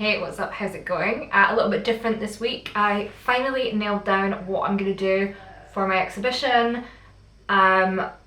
Hey, what's up? How's it going? A little bit different this week. I finally nailed down what I'm going to do for my exhibition,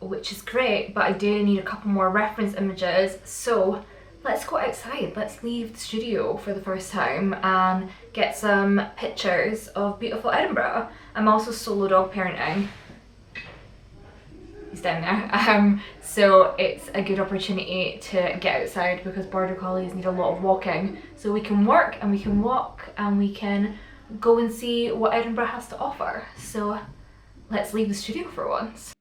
which is great, but I do need a couple more reference images. So let's go outside. Let's leave the studio for the first time and get some pictures of beautiful Edinburgh. I'm also solo dog parenting. He's down there. So it's a good opportunity to get outside because border collies need a lot of walking. So we can work and we can walk and we can go and see what Edinburgh has to offer. So let's leave the studio for once.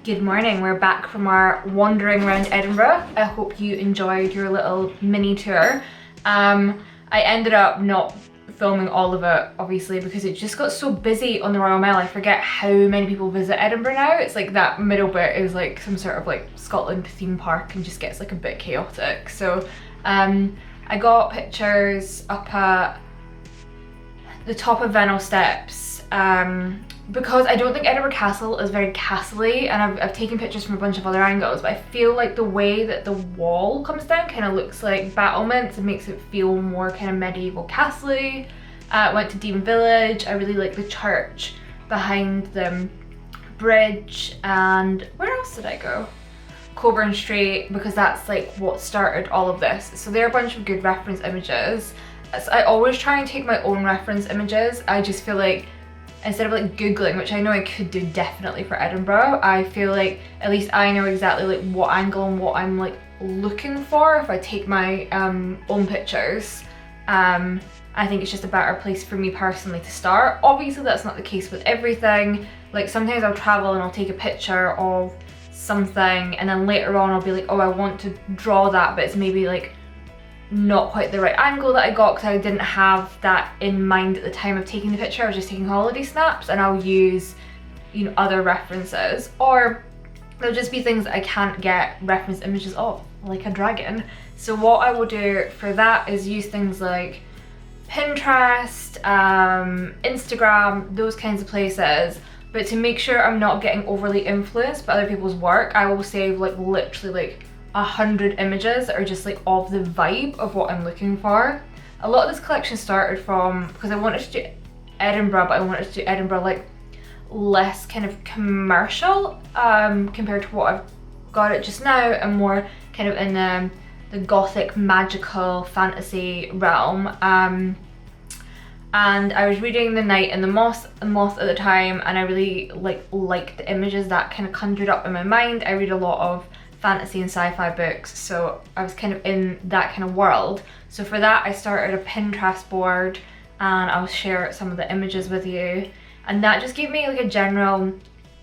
Good morning, we're back from our wandering around Edinburgh. I hope you enjoyed your little mini tour. I ended up not filming all of it, obviously, because it just got so busy on the Royal Mile. I forget how many people visit Edinburgh now. It's like that middle bit is like some sort of like Scotland theme park and just gets like a bit chaotic. So I got pictures up at the top of Vennel Steps. Because I don't think Edinburgh Castle is very castle-y, and I've taken pictures from a bunch of other angles, but I feel like the way that the wall comes down kind of looks like battlements and makes it feel more kind of medieval castle-y. Went to Dean Village. I really like the church behind the bridge, and where else did I go? Coburn Street, because that's like what started all of this. So there are a bunch of good reference images. So I always try and take my own reference images. I just feel like instead of like Googling, which I know I could do definitely for Edinburgh, I feel like at least I know exactly like what angle and what I'm like looking for if I take my own pictures. I think it's just a better place for me personally to start. Obviously that's not the case with everything. Like sometimes I'll travel and I'll take a picture of something and then later on I'll be like, oh, I want to draw that, but it's maybe like not quite the right angle that I got because I didn't have that in mind at the time of taking the picture. I was just taking holiday snaps, and I'll use, you know, other references, or there'll just be things that I can't get reference images of, like a dragon. So what I will do for that is use things like Pinterest, Instagram, those kinds of places. But to make sure I'm not getting overly influenced by other people's work, I will save like literally like 100 images that are just like of the vibe of what I'm looking for. A lot of this collection started from, because I wanted to do Edinburgh, but I wanted to do Edinburgh like less kind of commercial compared to what I've got it just now, and more kind of in the gothic magical fantasy realm. And I was reading The Night and the Moth at the time, and I really liked the images that kind of conjured up in my mind. I read a lot of fantasy and sci-fi books, so I was kind of in that kind of world. So for that I started a Pinterest board, and I'll share some of the images with you, and that just gave me like a general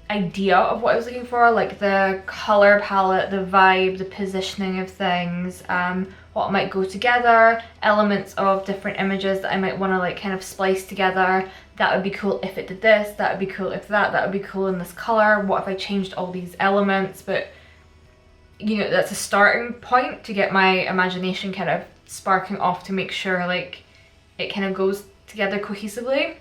idea of what I was looking for, like the color palette, the vibe, the positioning of things, what might go together, elements of different images that I might want to like kind of splice together. That would be cool if it did this, that would be cool if that would be cool in this color. What if I changed all these elements? But you know, that's a starting point to get my imagination kind of sparking off, to make sure like it kind of goes together cohesively.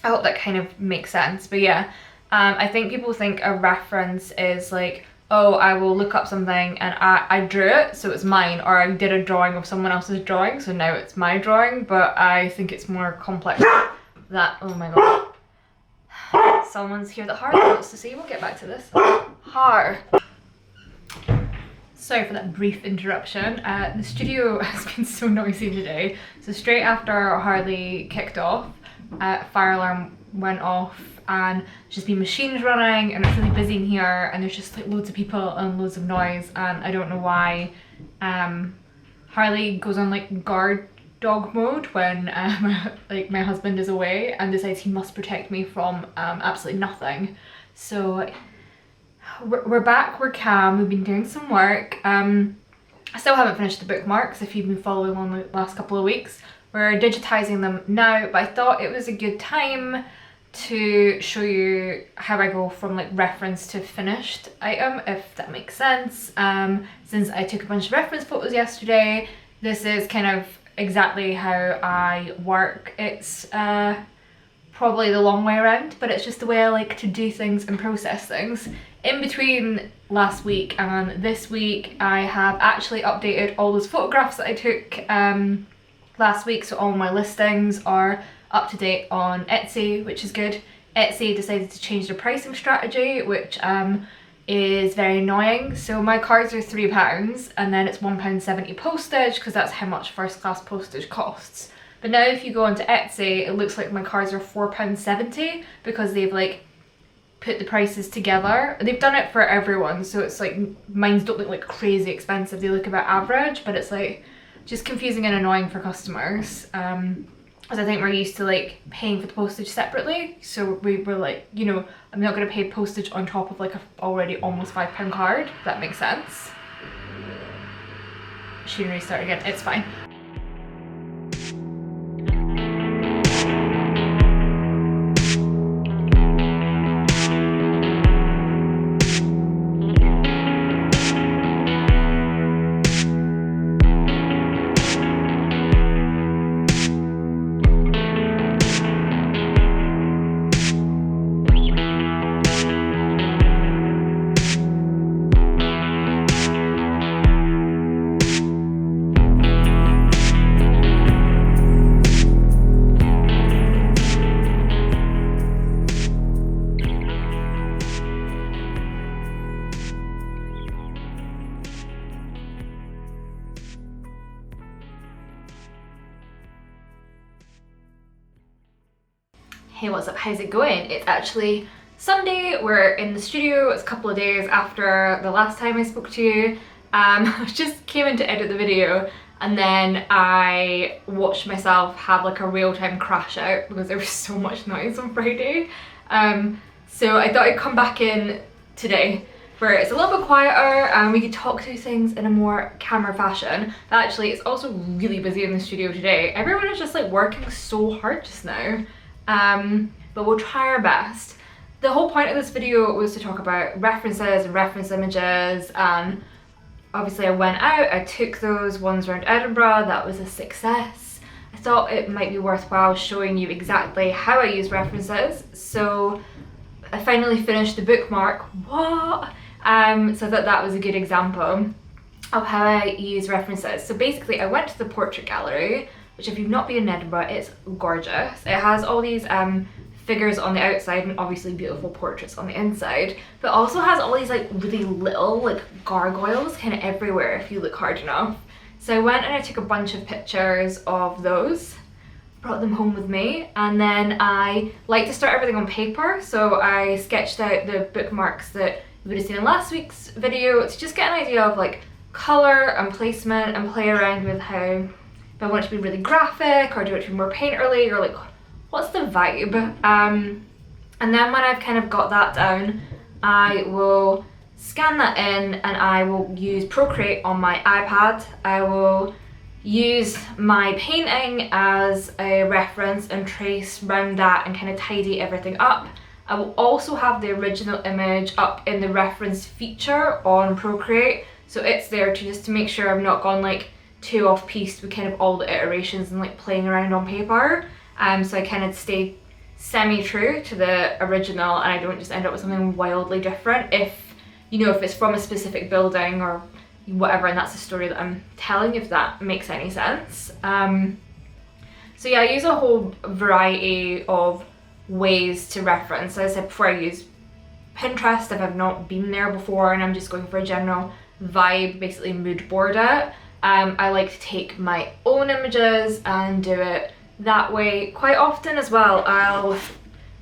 I hope that kind of makes sense. But yeah, I think people think a reference is like, oh, I will look up something and I drew it, so it's mine, or I did a drawing of someone else's drawing, so now it's my drawing. But I think it's more complex than that. Oh my god. Someone's here that Har wants to see. We'll get back to this. Har. Sorry for that brief interruption. The studio has been so noisy today. So straight after Harley kicked off, fire alarm went off, and just been machines running, and it's really busy in here, and there's just like loads of people and loads of noise, and I don't know why. Harley goes on like guard dog mode when like my husband is away, and decides he must protect me from absolutely nothing. So we're back, we're calm, we've been doing some work. I still haven't finished the bookmarks if you've been following on the last couple of weeks. We're digitizing them now, but I thought it was a good time to show you how I go from like reference to finished item, if that makes sense. Since I took a bunch of reference photos yesterday, this is kind of exactly how I work. It's probably the long way around, but it's just the way I like to do things and process things. In between last week and this week, I have actually updated all those photographs that I took last week, so all my listings are up to date on Etsy, which is good. Etsy decided to change their pricing strategy, which is very annoying. So my cards are £3, and then it's £1.70 postage, because that's how much first class postage costs. But now if you go onto Etsy, it looks like my cards are £4.70, because they've like put the prices together. They've done it for everyone, so it's like mines don't look like crazy expensive, they look about average, but it's like just confusing and annoying for customers. Because I think we're used to like paying for the postage separately, so we were like, you know, I'm not going to pay postage on top of like a already almost £5 card, if that makes sense. Shouldn't restart again, it's fine. Hey, what's up? How's it going? It's actually Sunday. We're in the studio. It's a couple of days after the last time I spoke to you. I just came in to edit the video, and then I watched myself have like a real-time crash out because there was so much noise on Friday. So I thought I'd come back in today where it's a little bit quieter and we could talk through things in a more camera fashion. But actually, it's also really busy in the studio today. Everyone is just like working so hard just now. But we'll try our best. The whole point of this video was to talk about references and reference images, and obviously I went out, I took those ones around Edinburgh, that was a success. I thought it might be worthwhile showing you exactly how I use references. So I finally finished the bookmark. What? So I thought that was a good example of how I use references. So basically I went to the portrait gallery, which if you've not been in Edinburgh, it's gorgeous. It has all these figures on the outside and obviously beautiful portraits on the inside, but also has all these like really little like gargoyles kind of everywhere if you look hard enough. So I went and I took a bunch of pictures of those, brought them home with me, and then I like to start everything on paper. So I sketched out the bookmarks that you would have seen in last week's video to just get an idea of like colour and placement and play around with how, if I want it to be really graphic or do it to be more painterly, or like what's the vibe. And then when I've kind of got that down, I will scan that in and I will use Procreate on my iPad. I will use my painting as a reference and trace around that and kind of tidy everything up. I will also have the original image up in the reference feature on Procreate, so it's there to just to make sure I've not gone like too off piste with kind of all the iterations and like playing around on paper. So I kind of stay semi-true to the original and I don't just end up with something wildly different if, you know, if it's from a specific building or whatever and that's the story that I'm telling, if that makes any sense. So yeah, I use a whole variety of ways to reference. As I said before, I use Pinterest if I've not been there before and I'm just going for a general vibe, basically mood board it. I like to take my own images and do it that way quite often as well. I'll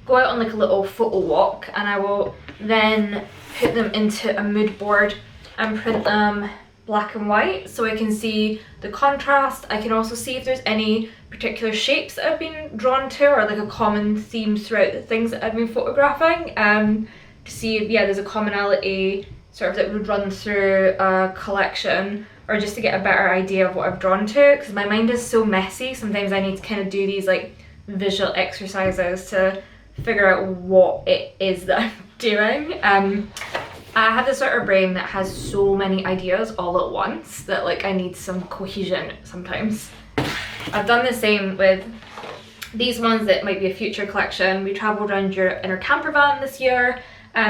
go out on like a little photo walk and I will then put them into a mood board and print them black and white so I can see the contrast. I can also see if there's any particular shapes that I've been drawn to or like a common theme throughout the things that I've been photographing, to see if, yeah, there's a commonality sort of that would run through a collection, or just to get a better idea of what I've drawn to, because my mind is so messy. Sometimes I need to kind of do these like visual exercises to figure out what it is that I'm doing. I have this sort of brain that has so many ideas all at once that like I need some cohesion sometimes. I've done the same with these ones that might be a future collection. We travelled around Europe in our camper van this year.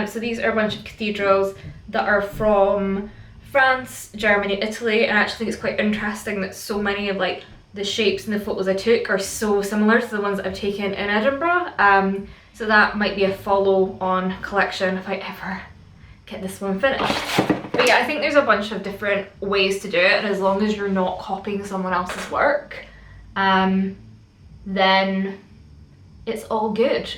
So these are a bunch of cathedrals that are from France, Germany, Italy, and I actually think it's quite interesting that so many of like the shapes and the photos I took are so similar to the ones that I've taken in Edinburgh. So that might be a follow-on collection if I ever get this one finished. But yeah, I think there's a bunch of different ways to do it, and as long as you're not copying someone else's work, then it's all good.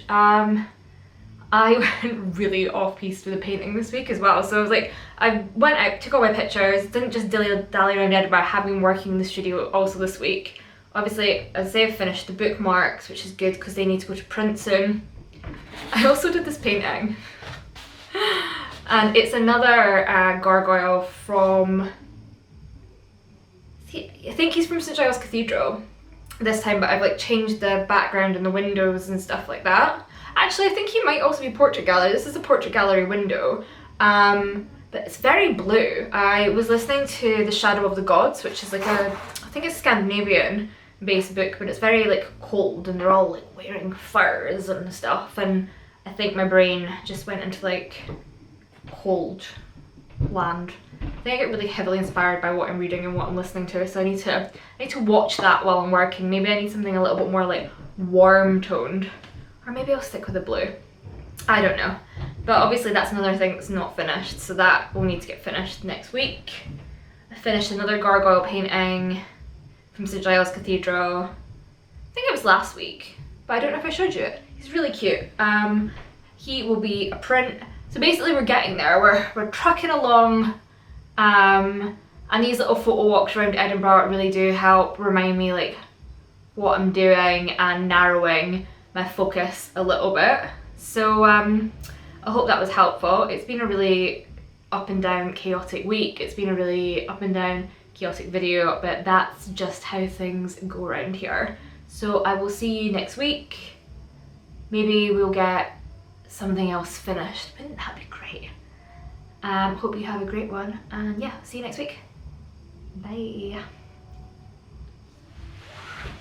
I went really off-piste with the painting this week as well. So I was like, I went out, took all my pictures, didn't just dally around Edinburgh, I have been working in the studio also this week. Obviously, as I say, I've finished the bookmarks, which is good because they need to go to print soon. I also did this painting. And it's another gargoyle from, I think he's from St Giles Cathedral this time, but I've like changed the background and the windows and stuff like that. Actually, I think he might also be portrait gallery. This is a portrait gallery window, but it's very blue. I was listening to The Shadow of the Gods, which is like a, I think it's Scandinavian based book, but it's very like cold and they're all like wearing furs and stuff, and I think my brain just went into like cold land. I think I get really heavily inspired by what I'm reading and what I'm listening to, so I need to watch that while I'm working. Maybe I need something a little bit more like warm toned. Or maybe I'll stick with the blue. I don't know. But obviously that's another thing that's not finished, so that will need to get finished next week. I finished another gargoyle painting from St Giles Cathedral. I think it was last week, but I don't know if I showed you it. He's really cute. He will be a print. So basically we're getting there. We're trucking along, and these little photo walks around Edinburgh really do help remind me like what I'm doing and narrowing my focus a little bit. So I hope that was helpful. It's been a really up and down chaotic week. It's been a really up and down chaotic video, but that's just how things go around here. So I will see you next week. Maybe we'll get something else finished. Wouldn't that be great? Hope you have a great one, and yeah, see you next week. Bye.